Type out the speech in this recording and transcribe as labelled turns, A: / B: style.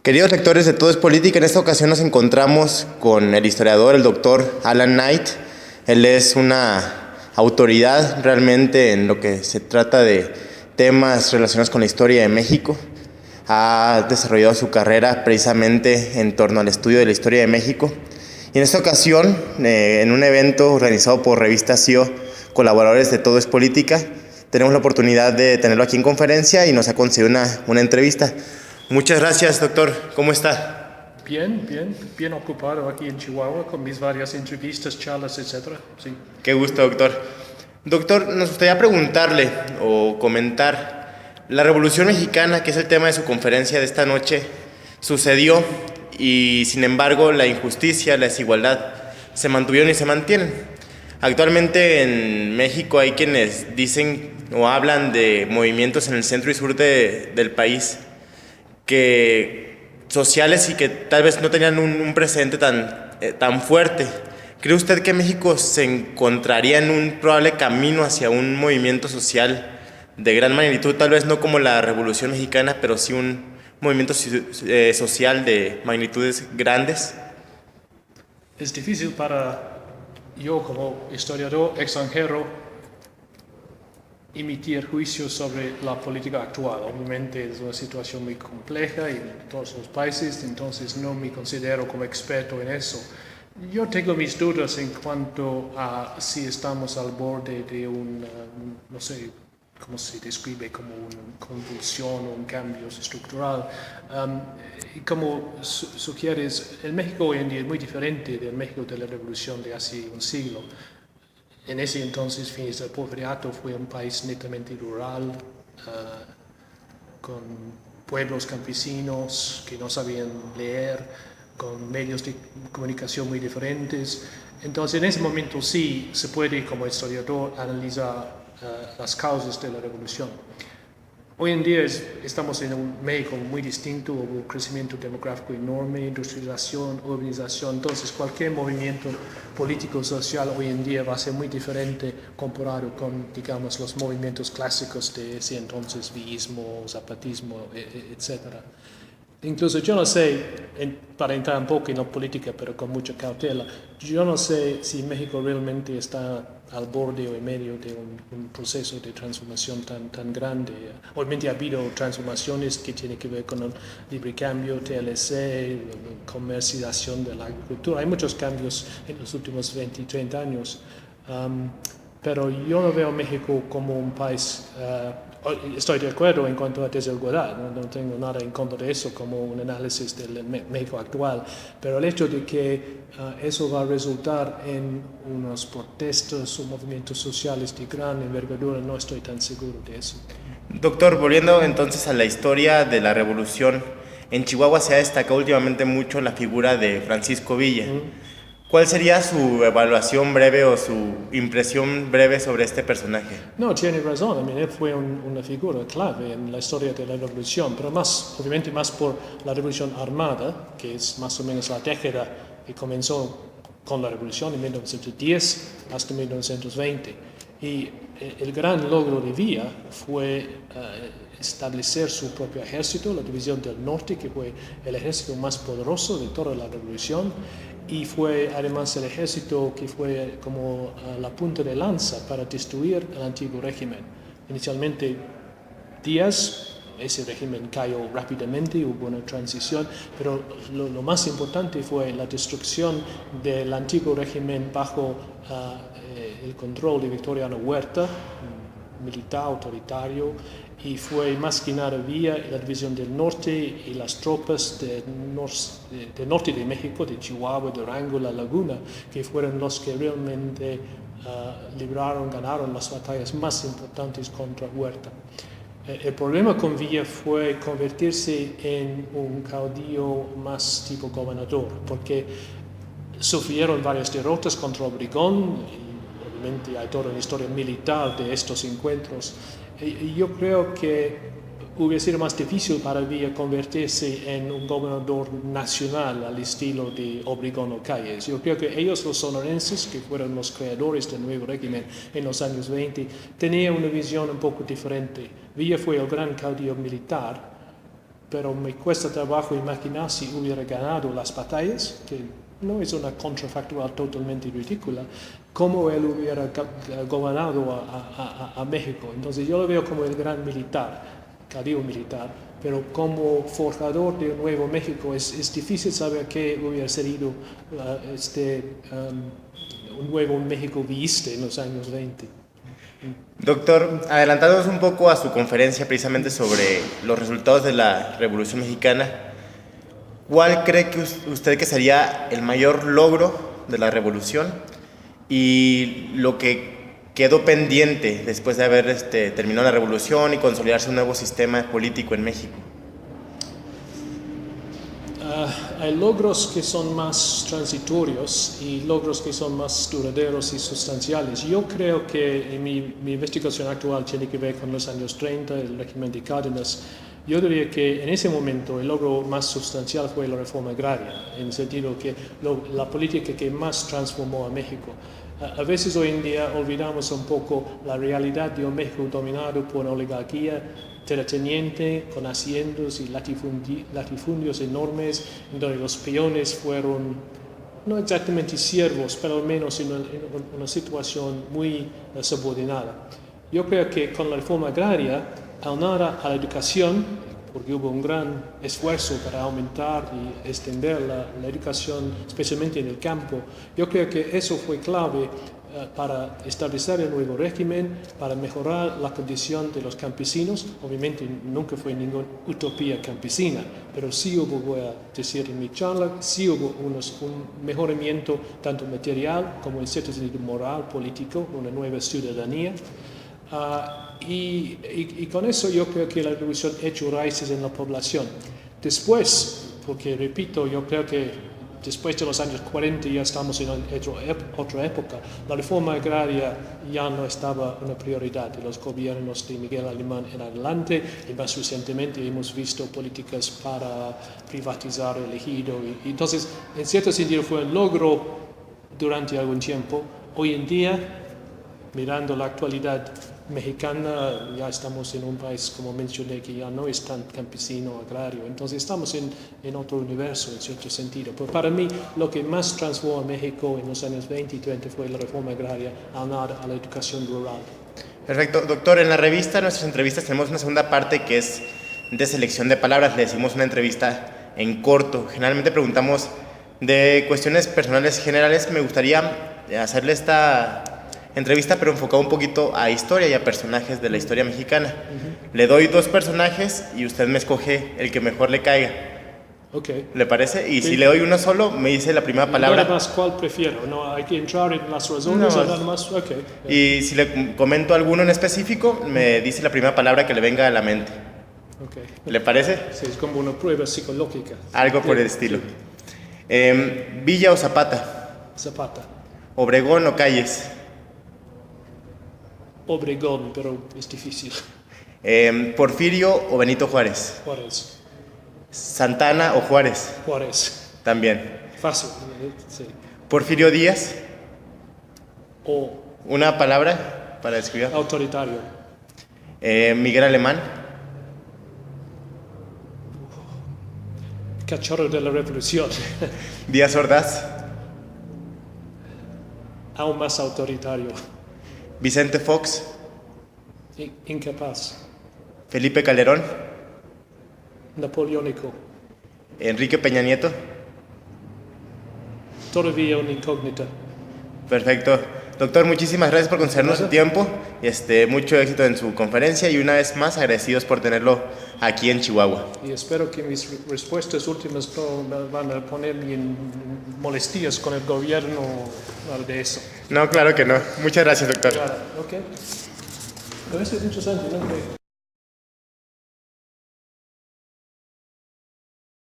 A: Queridos lectores de Todo es Política, en esta ocasión nos encontramos con el historiador, el doctor Alan Knight. Él es una autoridad realmente en lo que se trata de temas relacionados con la historia de México. Ha desarrollado su carrera precisamente en torno al estudio de la historia de México. Y en esta ocasión, en un evento organizado por Revista CIO, colaboradores de Todo es Política, tenemos la oportunidad de tenerlo aquí en conferencia y nos ha concedido una entrevista. Muchas gracias, doctor. ¿Cómo está?
B: Bien ocupado aquí en Chihuahua con mis varias entrevistas, charlas, etc. Sí.
A: Qué gusto, doctor. Doctor, nos gustaría preguntarle o comentar, la Revolución Mexicana, que es el tema de su conferencia de esta noche, sucedió y, sin embargo, la injusticia, la desigualdad se mantuvieron y se mantienen. Actualmente en México hay quienes dicen o hablan de movimientos en el centro y sur del país sociales y que tal vez no tenían un precedente tan fuerte. ¿Cree usted que México se encontraría en un probable camino hacia un movimiento social de gran magnitud, tal vez no como la Revolución Mexicana, pero sí un movimiento social de magnitudes grandes?
B: Es difícil para yo como historiador extranjero emitir juicios sobre la política actual. Obviamente es una situación muy compleja en todos los países, entonces no me considero como experto en eso. Yo tengo mis dudas en cuanto a si estamos al borde de no sé cómo se describe, como una convulsión o un cambio estructural. Como sugieres, el México hoy en día es muy diferente del México de la Revolución de hace un siglo. En ese entonces, fines del porfiriato, fue un país netamente rural, con pueblos campesinos que no sabían leer, con medios de comunicación muy diferentes. Entonces, en ese momento sí se puede, como historiador, analizar las causas de la revolución. Hoy en día estamos en un México muy distinto, hubo un crecimiento demográfico enorme, industrialización, urbanización, entonces cualquier movimiento político social hoy en día va a ser muy diferente comparado con, digamos, los movimientos clásicos de ese entonces, villismo, zapatismo, etc. Incluso yo no sé, para entrar un poco en la política, pero con mucha cautela, yo no sé si México realmente está al borde o en medio de un proceso de transformación tan grande. Obviamente ha habido transformaciones que tienen que ver con el libre cambio, TLC, la comercialización de la agricultura. Hay muchos cambios en los últimos 20 y 30 años, pero yo no veo a México como un país... Estoy de acuerdo en cuanto a desigualdad, no tengo nada en contra de eso como un análisis del México actual, pero el hecho de que eso va a resultar en unas protestas o movimientos sociales de gran envergadura, no estoy tan seguro de eso.
A: Doctor, volviendo entonces a la historia de la Revolución, en Chihuahua se ha destacado últimamente mucho la figura de Francisco Villa. ¿Cuál sería su evaluación breve o su impresión breve sobre este personaje?
B: No, tiene razón. Él fue una figura clave en la historia de la revolución, pero obviamente más por la revolución armada, que es más o menos la década que comenzó con la revolución en 1910 hasta 1920. Y el gran logro de Villa fue establecer su propio ejército, la División del Norte, que fue el ejército más poderoso de toda la revolución, y fue además el ejército que fue como la punta de lanza para destruir el antiguo régimen. Inicialmente Díaz, ese régimen cayó rápidamente, hubo una transición, pero lo más importante fue la destrucción del antiguo régimen bajo el control de Victoriano Huerta, militar autoritario, y fue más que nada Villa, la División del Norte y las tropas del norte de México, de Chihuahua, Durango, La Laguna, que fueron los que realmente ganaron las batallas más importantes contra Huerta. El problema con Villa fue convertirse en un caudillo más tipo gobernador, porque sufrieron varias derrotas contra Obregón, y obviamente hay toda una historia militar de estos encuentros. Y yo creo que hubiera sido más difícil para Villa convertirse en un gobernador nacional al estilo de Obregón o Calles. Yo creo que ellos, los sonorenses, que fueron los creadores del nuevo régimen en los años 20, tenían una visión un poco diferente. Villa fue el gran caudillo militar, pero me cuesta trabajo imaginar si hubiera ganado las batallas, que no es una contrafactual totalmente ridícula, cómo él hubiera gobernado a México. Entonces yo lo veo como el gran militar, caudillo militar, pero como forjador de un nuevo México es difícil saber qué hubiera sido un nuevo México viste en los años 20.
A: Doctor, adelantándonos un poco a su conferencia precisamente sobre los resultados de la Revolución Mexicana, ¿cuál cree que usted que sería el mayor logro de la revolución y lo que quedó pendiente después de haber terminado la revolución y consolidarse un nuevo sistema político en México?
B: Hay logros que son más transitorios y logros que son más duraderos y sustanciales. Yo creo que en mi investigación actual tiene que ver con los años 30, el régimen de Cárdenas. Yo diría que en ese momento el logro más sustancial fue la reforma agraria, en el sentido que la política que más transformó a México. A veces hoy en día olvidamos un poco la realidad de un México dominado por una oligarquía terrateniente con haciendas y latifundios enormes, donde los peones fueron no exactamente siervos, pero al menos en una situación muy subordinada. Yo creo que con la reforma agraria, aunada a la educación, porque hubo un gran esfuerzo para aumentar y extender la educación, especialmente en el campo, yo creo que eso fue clave para establecer el nuevo régimen, para mejorar la condición de los campesinos. Obviamente nunca fue ninguna utopía campesina, pero sí hubo, voy a decir en mi charla, sí hubo un mejoramiento tanto material como en cierto sentido moral, político, una nueva ciudadanía. Y con eso yo creo que la revolución ha hecho raíces en la población. Después, porque repito, yo creo que después de los años 40 ya estamos en otra época. La reforma agraria ya no estaba una prioridad de los gobiernos de Miguel Alemán en adelante, y más recientemente hemos visto políticas para privatizar el ejido. Y entonces, en cierto sentido, fue un logro durante algún tiempo. Hoy en día, mirando la actualidad mexicana, ya estamos en un país, como mencioné, que ya no es tan campesino, agrario. Entonces estamos en otro universo, en cierto sentido. Pero para mí, lo que más transformó a México en los años 20 y 30 fue la reforma agraria, aunada a la educación rural.
A: Perfecto. Doctor, en la revista, en nuestras entrevistas, tenemos una segunda parte que es de selección de palabras. Le decimos una entrevista en corto. Generalmente preguntamos de cuestiones personales generales. Me gustaría hacerle esta entrevista, pero enfocado un poquito a historia y a personajes de la historia mexicana. Le doy 2 personajes y usted me escoge el que mejor le caiga.
B: Okay.
A: ¿Le parece? Y si le doy uno solo, me dice la primera palabra.
B: Nada más, ¿cuál prefiero? No hay que entrar en las razones.
A: No,
B: nada más. Okay.
A: Y si le comento alguno en específico, me dice la primera palabra que le venga a la mente.
B: Okay.
A: ¿Le parece?
B: Sí, es como una prueba psicológica.
A: Algo por el estilo. Sí. ¿Villa o Zapata?
B: Zapata.
A: ¿Obregón o Calles?
B: Obregón, pero es difícil.
A: ¿Porfirio o Benito Juárez?
B: Juárez.
A: ¿Santana o Juárez?
B: Juárez.
A: También.
B: Fácil, sí.
A: ¿Porfirio Díaz?
B: O
A: ¿Una palabra para describir?
B: autoritario.
A: ¿Miguel Alemán?
B: Cachorro de la revolución.
A: ¿Díaz Ordaz?
B: Aún más autoritario.
A: ¿Vicente Fox?
B: Incapaz.
A: ¿Felipe Calderón?
B: Napoleónico.
A: ¿Enrique Peña Nieto?
B: Todavía una incógnita.
A: Perfecto. Doctor, muchísimas gracias por concedernos su tiempo. Mucho éxito en su conferencia y una vez más agradecidos por tenerlo aquí en Chihuahua.
B: Y espero que mis respuestas últimas no van a ponerme en molestias con el gobierno de eso.
A: No, claro que no. Muchas gracias, doctor.
B: Claro, ok. Pero eso es interesante, ¿no?